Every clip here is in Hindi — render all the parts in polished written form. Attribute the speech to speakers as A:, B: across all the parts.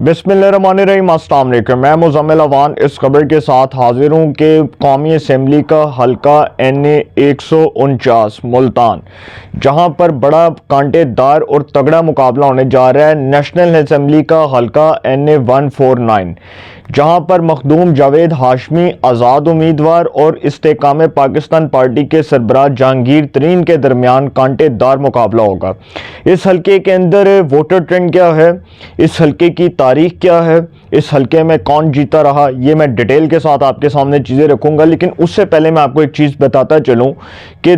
A: बिस्मिल्लाहिर्रहमानिर्रहीम, अस्सलाम वालेकुम। मैं मुज़म्मिल अवान इस खबर के साथ हाजिर हूँ कि कौमी असम्बली का हल्का NA 149 मुल्तान, जहाँ पर बड़ा कांटेदार और तगड़ा मुकाबला होने जा रहा है नेशनल असम्बली का हल्का NA 149, जहाँ पर मखदूम जावेद हाशमी आज़ाद उम्मीदवार और इस्तेकाम पाकिस्तान पार्टी के सरबराह जहांगीर तरीन के दरमियान कांटेदार मुकाबला होगा। इस हल्के के अंदर वोटर ट्रेंड क्या है, इस हल्के की तारीख क्या है, इस हल्के में कौन जीता रहा, ये मैं डिटेल के साथ आपके सामने चीज़ें रखूँगा। लेकिन उससे पहले मैं आपको एक चीज़ बताता चलूँ कि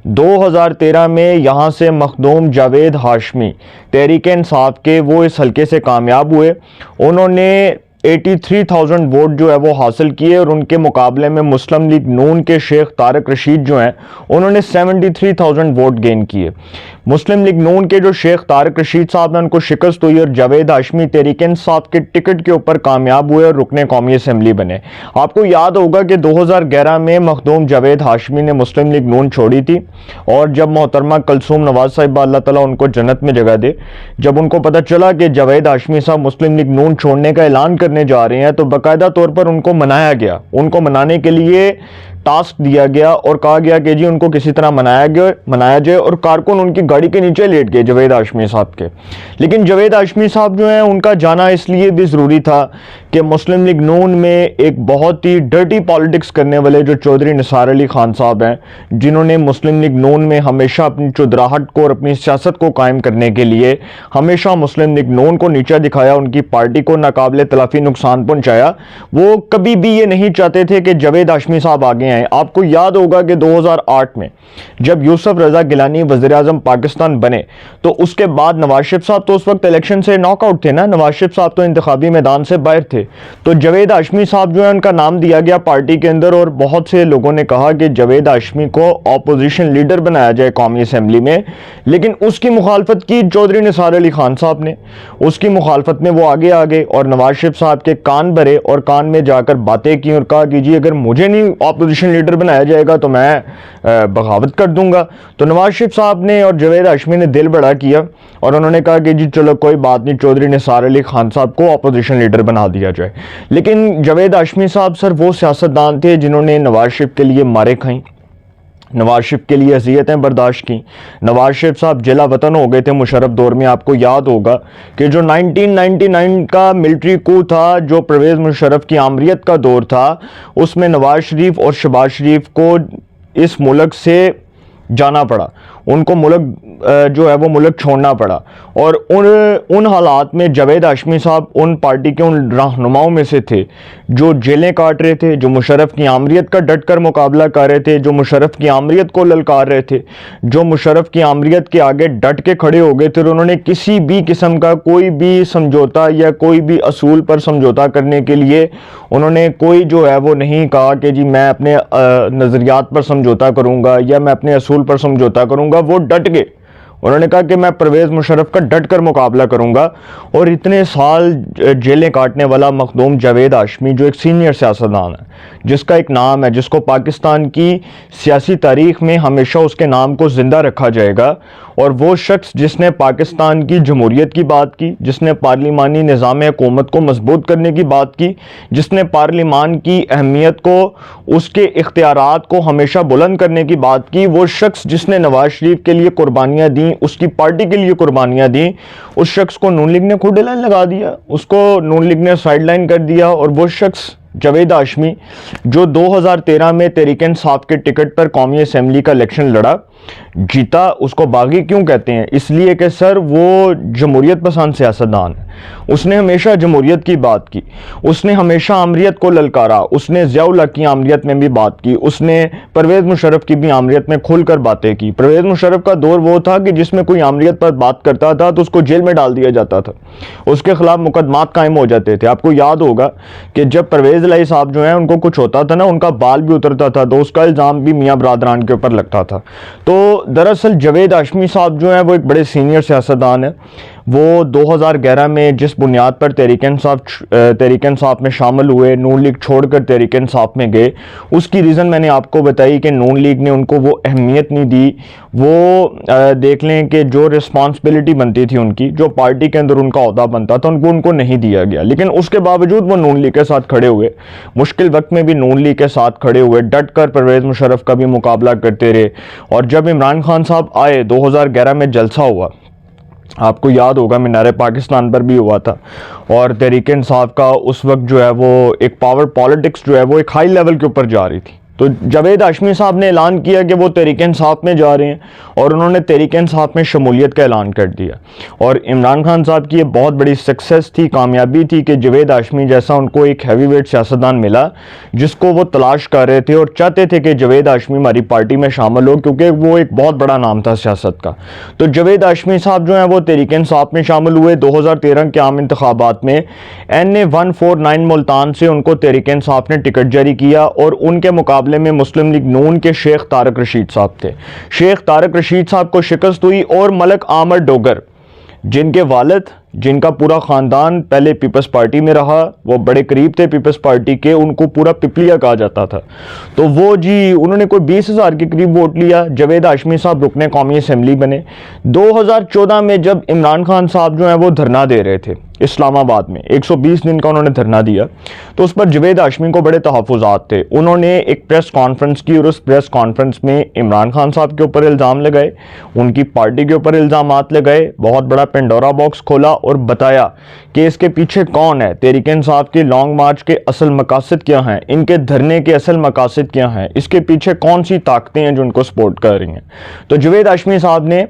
A: 2013 में यहाँ से मखदूम जावेद हाशमी तहरीक इंसाफ के वो इस हल्के से कामयाब हुए। उन्होंने 83,000 वोट जो है वो हासिल किए और उनके मुकाबले में मुस्लिम लीग नून के शेख तारक रशीद जो हैं उन्होंने 73,000 वोट गेन किए। मुस्लिम लीग नून के जो शेख तारक रशीद साहब ने उनको शिकस्त हुई और जावेद हाशमी तहरीक इंसाफ के टिकट के ऊपर कामयाब हुए और रुकने कौमी असम्बली बने। आपको याद होगा कि 2011 में मखदूम जावेद हाशमी ने मुस्लिम लीग नून छोड़ी थी और जब मोहतरमा कलसूम नवाज साहिबा अल्लाह ताला उनको जन्नत में जगह दे, जब उनको पता चला कि जावेद हाशमी साहब मुस्लिम लीग नून छोड़ने का ऐलान करने जा रहे हैं तो बाकायदा तौर पर उनको मनाया गया। उनको मनाने के लिए टास्क दिया गया और कहा गया कि जी उनको किसी तरह मनाया जाए और कारकुन उनकी गाड़ी के नीचे लेट गए जावेद हाशमी साहब के। लेकिन जावेद हाशमी साहब जो हैं उनका जाना इसलिए भी ज़रूरी था कि मुस्लिम लीग नून में एक बहुत ही डर्टी पॉलिटिक्स करने वाले जो चौधरी निसार अली खान साहब हैं, जिन्होंने मुस्लिम लीग नून में हमेशा अपनी चुदराहट को और अपनी सियासत को कायम करने के लिए हमेशा मुस्लिम लीग नून को नीचा दिखाया, उनकी पार्टी को नाकाबिले तलाफी नुकसान पहुंचाया। वो कभी भी ये नहीं चाहते थे कि जावेद हाशमी साहब आगे आए। आपको याद होगा कि 2008 में जब यूसुफ रजा गिलानी वज़ीर आज़म पाकिस्तान बने तो उसके बाद नवाज शरीफ साहब तो उस वक्त इलेक्शन से नॉकआउट थे ना, नवाज शरीफ साहब तो इंतखाबी मैदान से बाहर थे। तो जावेद हाशमी साहब जो है उनका नाम दिया गया पार्टी के अंदर और बहुत से लोगों ने कहा कि जावेद हाशमी को ऑपोजिशन लीडर बनाया जाए कौमी असम्बली में। लेकिन उसकी मुखालफत की चौधरी निसार अली खान साहब ने, उसकी मुखालफत में वो आगे आ गए और नवाज शरीफ साहब के कान भरे और कान में जाकर बातें की और कहा कि जी अगर मुझे नहीं ऑपोजिशन लीडर बनाया जाएगा तो मैं बगावत कर दूंगा। तो नवाज शरीफ साहब ने और जावेद हाशमी ने दिल बड़ा किया और उन्होंने कहा कि जी चलो कोई बात नहीं, चौधरी निसार अली खान साहब को ऑपोजिशन लीडर बना दिया जाए। लेकिन जावेद हाशमी साहब सर वो सियासतदान थे जिन्होंने नवाज शरीफ के लिए मारे खाई, नवाज शरीफ के लिए अज़ियतें बर्दाश्त की। नवाज शरीफ साहब जिला वतन हो गए थे मुशर्रफ दौर में। आपको याद होगा कि जो 1999 का मिलिट्री कू था, जो परवेज़ मुशर्रफ की आमरीत का दौर था, उसमें नवाज शरीफ और शहबाज शरीफ को इस मुल्क से जाना पड़ा, उनको मुल्क जो है वो मुल्क छोड़ना पड़ा। और उन हालात में जावेद हाशमी साहब उन पार्टी के उन रहनुमाओं में से थे जो जेलें काट रहे थे, जो मुशर्रफ की आमरीत का डट कर मुकाबला कर रहे थे, जो मुशर्रफ की आमरीत को ललकार रहे थे, जो मुशर्रफ की आमरीत के आगे डट के खड़े हो गए थे। और उन्होंने किसी भी किस्म का कोई भी समझौता या कोई भी असूल पर समझौता करने के लिए उन्होंने कोई जो है वो नहीं कहा कि जी मैं अपने नज़रियात पर समझौता करूँगा या मैं अपने असूल पर समझौता करूँगा। वो डट गए, उन्होंने कहा कि मैं परवेज़ मुशर्रफ का डट कर मुकाबला करूंगा। और इतने साल जेलें काटने वाला मखदूम जावेद हाशमी जो एक सीनियर सियासतदान है, जिसका एक नाम है, जिसको पाकिस्तान की सियासी तारीख में हमेशा उसके नाम को ज़िंदा रखा जाएगा, और वो शख्स जिसने पाकिस्तान की जमहूरियत की बात की, जिसने पार्लिमानी निज़ाम हुकूमत को मजबूत करने की बात की, जिसने पार्लिमान की अहमियत को, उसके इख्तियारात को हमेशा बुलंद करने की बात की, वो शख्स जिसने नवाज शरीफ के लिए कुर्बानियाँ दी, उसकी पार्टी के लिए कुर्बानियाँ दी, उस शख्स को नून लीग ने खुद लाइन लगा दिया, उसको नून लीग ने साइड लाइन कर दिया। और वो शख्स जावेद हाशमी जो 2013 में तहरीक इंसाफ के टिकट पर कौमी असम्बली का इलेक्शन लड़ा, जीता। उसको बागी क्यों कहते हैं? इसलिए कि सर वो जमहूरियत पसंद सियासतदान है, उसने हमेशा जमहूरियत की बात की, उसने हमेशा आमरीत को ललकारा, उसने ज़िया-उल हक की आमरीत में भी बात की, उसने परवेज़ मुशर्रफ की भी आमरीत में खुलकर बातें की। परवेज़ मुशर्रफ का दौर वो था कि जिसमें कोई आमरीत पर बात करता था तो उसको जेल में डाल दिया जाता था, उसके खिलाफ मुकदमात कायम हो जाते थे। आपको याद होगा कि जब परवेज़ लाई साहब जो हैं उनको कुछ होता था ना, उनका बाल भी उतरता था तो उसका इल्ज़ाम भी मियाँ बरादरान के ऊपर लगता था। तो दरअसल जावेद हाशमी साहब जो हैं वो एक बड़े सीनियर सियासतदान है। वो 2011 में जिस बुनियाद पर तहरीक इंसाफ में शामिल हुए, नून लीग छोड़कर तहरीक इंसाफ में गए, उसकी रीज़न मैंने आपको बताई कि नून लीग ने उनको वो अहमियत नहीं दी। वो देख लें कि जो रिस्पॉन्सिबिलिटी बनती थी उनकी, जो पार्टी के अंदर उनका ओहदा बनता था, उनको नहीं दिया गया। लेकिन उसके बावजूद वो नून लीग के साथ खड़े हुए, मुश्किल वक्त में भी नून लीग के साथ खड़े हुए, डट कर परवेज़ मुशर्रफ का भी मुकाबला करते रहे। और जब इमरान खान साहब आए, 2011 में जलसा हुआ, आपको याद होगा मीनार पाकिस्तान पर भी हुआ था, और तहरीक इंसाफ का उस वक्त जो है वो एक पावर पॉलिटिक्स जो है वो एक हाई लेवल के ऊपर जा रही थी। तो जावेद हाशमी साहब ने ऐलान किया कि वो तहरीक इंसाफ में जा रहे हैं, और उन्होंने तहरीक इंसाफ में शमूलियत का ऐलान कर दिया। और इमरान खान साहब की ये बहुत बड़ी सक्सेस थी, कामयाबी थी कि जावेद हाशमी जैसा उनको एक हैवीवेट सियासतदान मिला जिसको वो तलाश कर रहे थे और चाहते थे कि जावेद हाशमी हमारी पार्टी में शामिल हो, क्योंकि वो एक बहुत बड़ा नाम था सियासत का। तो जावेद हाशमी साहब जो हैं वो तहरीक इंसाफ में शामिल हुए। 2013 के आम इंतखाबात में NA 149 मुल्तान से उनको तहरीक इंसाफ ने टिकट जारी किया, और उनके मुकाबले में मुस्लिम लीग नून के शेख तारक रशीद साहब थे। शेख तारक रशीद साहब को शिकस्त हुई, और मलक आमर डोगर, जिनके वालिद, जिनका पूरा ख़ानदान पहले पीपल्स पार्टी में रहा, वो बड़े करीब थे पीपल्स पार्टी के, उनको पूरा पिपलिया कहा जाता था, तो वो जी उन्होंने कोई 20,000 के करीब वोट लिया। जावेद हाशमी साहब रुकने कौमी असम्बली बने। 2014 में जब इमरान खान साहब जो हैं वो धरना दे रहे थे इस्लामाबाद में, 120 दिन का उन्होंने धरना दिया, तो उस पर जावेद हाशमी को बड़े तहफ़्फ़ुज़ात थे। उन्होंने एक प्रेस कॉन्फ्रेंस की, और उस प्रेस कॉन्फ्रेंस में इमरान खान साहब के ऊपर इल्ज़ाम लगाए, उनकी पार्टी के ऊपर इल्ज़ामात लगाए, बहुत बड़ा पेंडोरा बॉक्स खोला और बताया कि इसके पीछे कौन है, तहरीक इंसाफ के लॉन्ग मार्च के असल मकासद क्या हैं, इनके धरने के असल मकासद क्या हैं, इसके पीछे कौन सी ताकतें हैं जो उनको सपोर्ट कर रही हैं। तो जावेद हाशमी साहब ने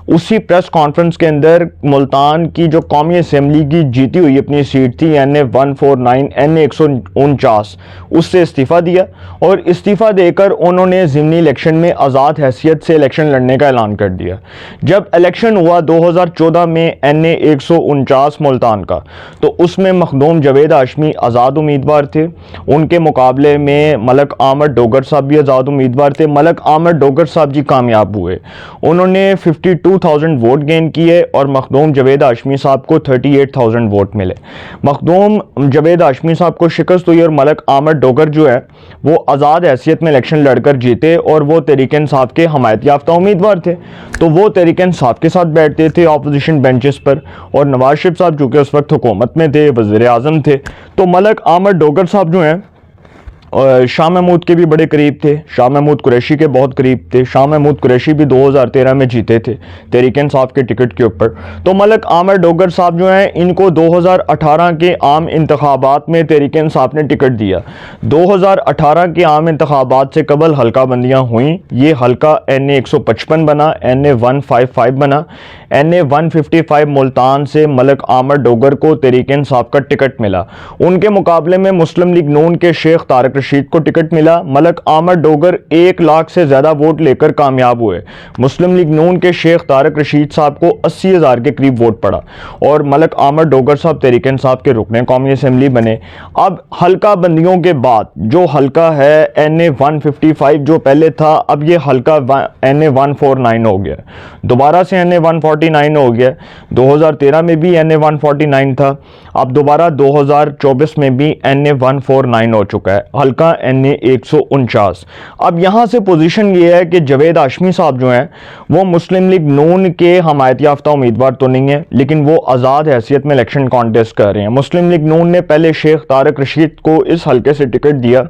A: उसी प्रेस कॉन्फ्रेंस के अंदर मुल्तान की जो कौमी असम्बली की जीती हुई अपनी सीट थी NA 149 NA 149, उससे इस्तीफ़ा दिया, और इस्तीफ़ा देकर उन्होंने ज़िमनी इलेक्शन में आज़ाद हैसियत से इलेक्शन लड़ने का ऐलान कर दिया। जब इलेक्शन हुआ 2014 में NA 149 मुल्तान का, तो उसमें मखदूम जावेद हाशमी आज़ाद उम्मीदवार थे, उनके मुकाबले में मलक आमर डोगर साहब भी आज़ाद उम्मीदवार थे। मलक आमर डोगर साहब जी कामयाब हुए, उन्होंने 52,000 वोट गेन किए, और मखदूम जावेद हाशमी साहब को 38,000 वोट मिले। मखदूम जावेद हाशमी साहब को शिकस्त हुई, और मलक आमर डोगर जो है वो आज़ाद हैसियत में इलेक्शन लड़कर जीते, और वो तहरीक इंसाफ के हमायत याफ्ता उम्मीदवार थे, तो वो तहरीक इंसाफ के साथ बैठते थे अपोजिशन बेंचेस पर, और नवाज शरीफ साहब चूँकि उस वक्त हुकूमत में थे, वज़ीर आज़म थे, तो मलक आमर डोगर साहब जो हैं शाह महमूद के भी बड़े करीब थे, शाह महमूद कुरैशी के बहुत करीब थे। शाह महमूद कुरैशी भी 2013 में जीते थे तहरीक इंसाफ के टिकट के ऊपर। तो मलक आमर डोगर साहब जो हैं, इनको 2018 के आम इंतखाबात में तहरीक इंसाफ ने टिकट दिया। 2018 के आम इंतखाबात से कबल हल्का बंदियाँ हुई, ये हल्का NA 155 बना, NA 155 बना। NA 155 मुल्तान से मलक आमर डोगर को तहरीक इंसाफ का टिकट मिला। उनके मुकाबले में मुस्लिम लीग नून के शेख तारक रशीद को टिकट मिला। मलक आमर डोगर 1 लाख से ज़्यादा वोट लेकर कामयाब हुए। मुस्लिम लीग नून के शेख तारक रशीद साहब को 80,000 के करीब वोट पड़ा, और मलक आमर डोगर साहब तहरीक इंसाफ के रुकने कौमी असम्बली बने। अब हल्का बंदियों के बाद जो हल्का है NA 155 जो पहले था, अब ये हल्का NA 149 हो गया, दोबारा से NA 149 हो गया। 2013 में भी NA 149 था, अब दोबारा 2024 में भी NA 149 हो चुका है, हल्का NA 149। अब यहाँ से पोजीशन ये है कि जावेद हाशमी साहब जो हैं वो मुस्लिम लीग नून के हमायत याफ्ता उम्मीदवार तो नहीं है, लेकिन वो आज़ाद हैसियत में इलेक्शन कॉन्टेस्ट कर रहे हैं। मुस्लिम लीग नून ने पहले शेख तारक रशीद को इस हल्के से टिकट दिया,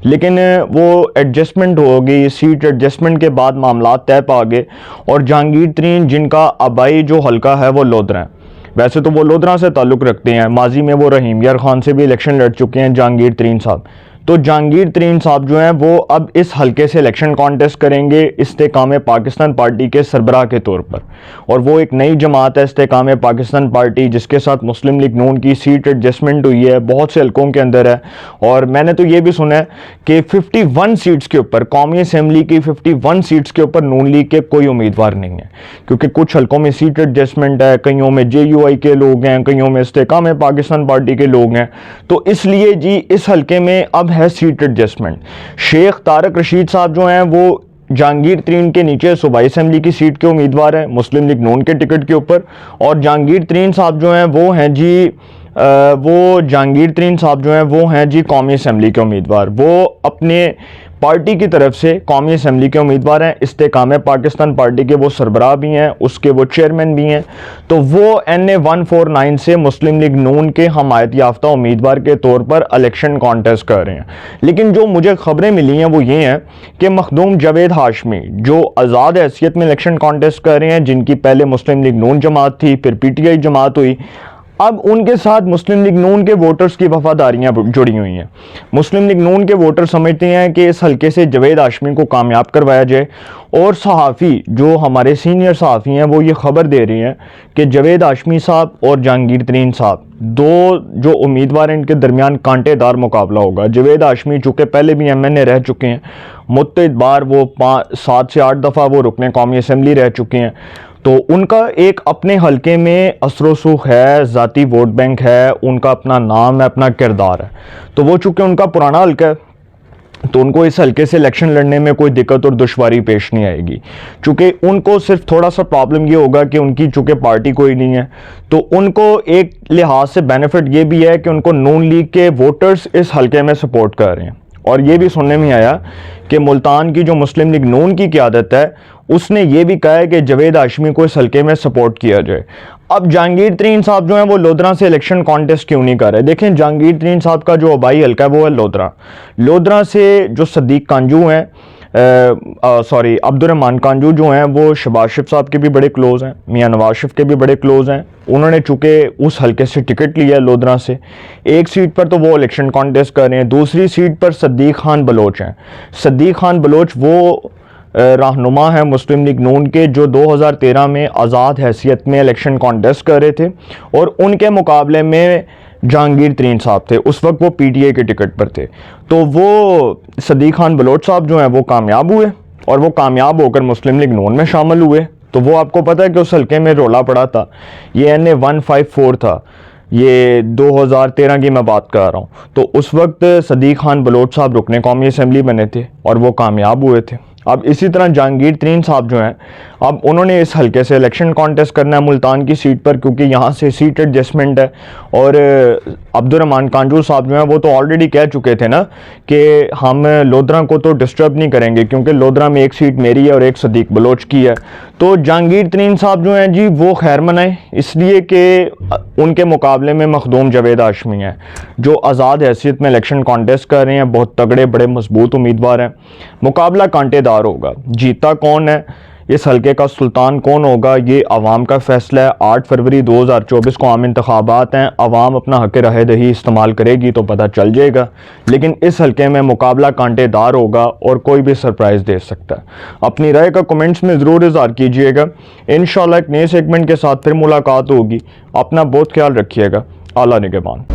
A: लेकिन वो एडजस्टमेंट हो गई, सीट एडजस्टमेंट के बाद मामला तय पा गए, और जहांगीर तरीन जिनका आबाई जो हल्का है वो लोधरा है, वैसे तो वो लोधरा से ताल्लुक़ रखते हैं, माजी में वो रहीम यार खान से भी इलेक्शन लड़ चुके हैं जहांगीर तरीन साहब। तो जहांगीर तरीन साहब जो हैं वो अब इस हल्के से इलेक्शन कॉन्टेस्ट करेंगे इस्तेकाम पाकिस्तान पार्टी के सरबराह के तौर पर, और वो एक नई जमात है इस्तेकाम पाकिस्तान पार्टी, जिसके साथ मुस्लिम लीग नून की सीट एडजस्टमेंट हुई है, बहुत से हल्कों के अंदर है। और मैंने तो ये भी सुना है कि 51 सीट्स के ऊपर, कौमी असम्बली की 51 सीट्स के ऊपर नून लीग के कोई उम्मीदवार नहीं है, क्योंकि कुछ हल्कों में सीट एडजस्टमेंट है, कईयों में JUI के लोग हैं, कईयों में इस्तेकाम पाकिस्तान पार्टी के लोग हैं, तो इसलिए जी इस हल्के में अब है सीट एडजस्टमेंट। शेख तारक रशीद साहब जो हैं वो जहांगीर तरीन के नीचे सूबाई असम्बली की सीट के उम्मीदवार हैं मुस्लिम लीग नून के टिकट के ऊपर। और जहांगीर तरीन साहब जो हैं वो हैं जी जहांगीर तरीन साहब जो हैं वो हैं जी कौमी असम्बली के उम्मीदवार। वो अपने पार्टी की तरफ से कौमी असम्बली के उम्मीदवार हैं। इस्तेकाम पाकिस्तान पार्टी के वो सरबराह भी हैं, उसके वो चेयरमैन भी हैं। तो वो NA 149 से मुस्लिम लीग नून के हमायत याफ्ता उम्मीदवार के तौर पर इलेक्शन कॉन्टेस्ट कर रहे हैं। लेकिन जो मुझे खबरें मिली हैं वो ये हैं कि मखदूम जावेद हाशमी जो आज़ाद हैसियत में इलेक्शन कॉन्टेस्ट कर रहे हैं, जिनकी पहले मुस्लिम लीग नून जमात थी, फिर PTI जमात हुई, अब उनके साथ मुस्लिम लीग नून के वोटर्स की वफादारियां जुड़ी हुई हैं। मुस्लिम लीग नून के वोटर समझते हैं कि इस हल्के से जावेद हाशमी को कामयाब करवाया जाए। और सहाफ़ी जो हमारे सीनियर सहाफ़ी हैं वो ये ख़बर दे रही हैं कि जावेद हाशमी साहब और जहांगीर तरीन साहब दो जो उम्मीदवार हैं इनके दरमियान कांटेदार मुकाबला होगा। जावेद हाशमी चूँकि पहले भी MNA रह चुके हैं, मुत्तइद बार वो 7 से 8 दफ़ा वो रुकने कौमी असम्बली रह चुके हैं, तो उनका एक अपने हलके में असर रसूख है, ज़ाती वोट बैंक है, उनका अपना नाम है, अपना किरदार है। तो वो चूँकि उनका पुराना हल्का है तो उनको इस हल्के से इलेक्शन लड़ने में कोई दिक्कत और दुश्वारी पेश नहीं आएगी। चूँकि उनको सिर्फ थोड़ा सा प्रॉब्लम ये होगा कि उनकी चूँकि पार्टी कोई नहीं है, तो उनको एक लिहाज से बेनिफिट ये भी है कि उनको नून लीग के वोटर्स इस हल्के में सपोर्ट कर रहे हैं। और ये भी सुनने में आया कि मुल्तान की जो मुस्लिम लीग नून की क़यादत है उसने ये भी कहा है कि जावेद हाशमी को इस हल्के में सपोर्ट किया जाए। अब जहांगीर तरीन साहब जो हैं वो लोधरा से इलेक्शन कॉन्टेस्ट क्यों नहीं कर रहे? देखें, जहांगीर तरीन साहब का जो आबाई हल्का है वो है लोधरा। लोधरा से जो सदीक कांजू हैं, अब्दुर्रहमान कांजू जो हैं वो शहबाज शरीफ साहब के भी बड़े क्लोज़ हैं, मियां नवाज शरीफ के भी बड़े क्लोज़ हैं। उन्होंने चूँकि उस हल्के से टिकट लिया है लोधरा से, एक सीट पर तो वो इलेक्शन कॉन्टेस्ट कर रहे हैं, दूसरी सीट पर सदीक खान बलोच हैं। सदीक खान बलोच वो रहनुमा है मुस्लिम लीग नून के जो 2013 में आज़ाद हैसियत में इलेक्शन कॉन्टेस्ट कर रहे थे और उनके मुकाबले में जहांगीर तरीन साहब थे, उस वक्त वो PTI के टिकट पर थे। तो वो सदीक खान बलोच साहब जो हैं वो कामयाब हुए और वो कामयाब होकर मुस्लिम लीग नून में शामिल हुए। तो वो आपको पता है कि उस हल्के में रोला पड़ा था, ये NA 154 था, ये 2013 की मैं बात कर रहा हूँ। तो उस वक्त सदीक खान बलोच साहब रुकने कौमी असम्बली बने थे और वो कामयाब हुए थे। अब इसी तरह जहांगीर तरीन साहब जो हैं, अब उन्होंने इस हल्के से इलेक्शन कॉन्टेस्ट करना है मुल्तान की सीट पर, क्योंकि यहाँ से सीट एडजस्टमेंट है। और अब्दुर्रहमान कांजू साहब जो हैं वो तो ऑलरेडी कह चुके थे ना कि हम लोधरा को तो डिस्टर्ब नहीं करेंगे, क्योंकि लोधरा में एक सीट मेरी है और एक सदीक बलोच की है। तो जहांगीर तरीन साहब जो हैं जी वो खैर मनाएं, इसलिए कि उनके मुकाबले में मखदूम जावेद हाशमी हैं जो आज़ाद हैसियत में इलेक्शन कॉन्टेस्ट कर रहे हैं, बहुत तगड़े बड़े मजबूत उम्मीदवार हैं। मुकाबला कांटेदार होगा, जीता कौन है, इस हल्के का सुल्तान कौन होगा, ये अवाम का फैसला है। 8 फरवरी 2024 को आम इंतखाबात हैं, अवाम अपना हक़ राय दही इस्तेमाल करेगी तो पता चल जाएगा। लेकिन इस हल्के में मुकाबला कांटेदार होगा और कोई भी सरप्राइज़ दे सकता है। अपनी राय का कमेंट्स में ज़रूर इज़हार कीजिएगा। इंशाल्लाह एक नए सेगमेंट के साथ फिर मुलाकात होगी। अपना बहुत ख्याल रखिएगा। आला निगहबान।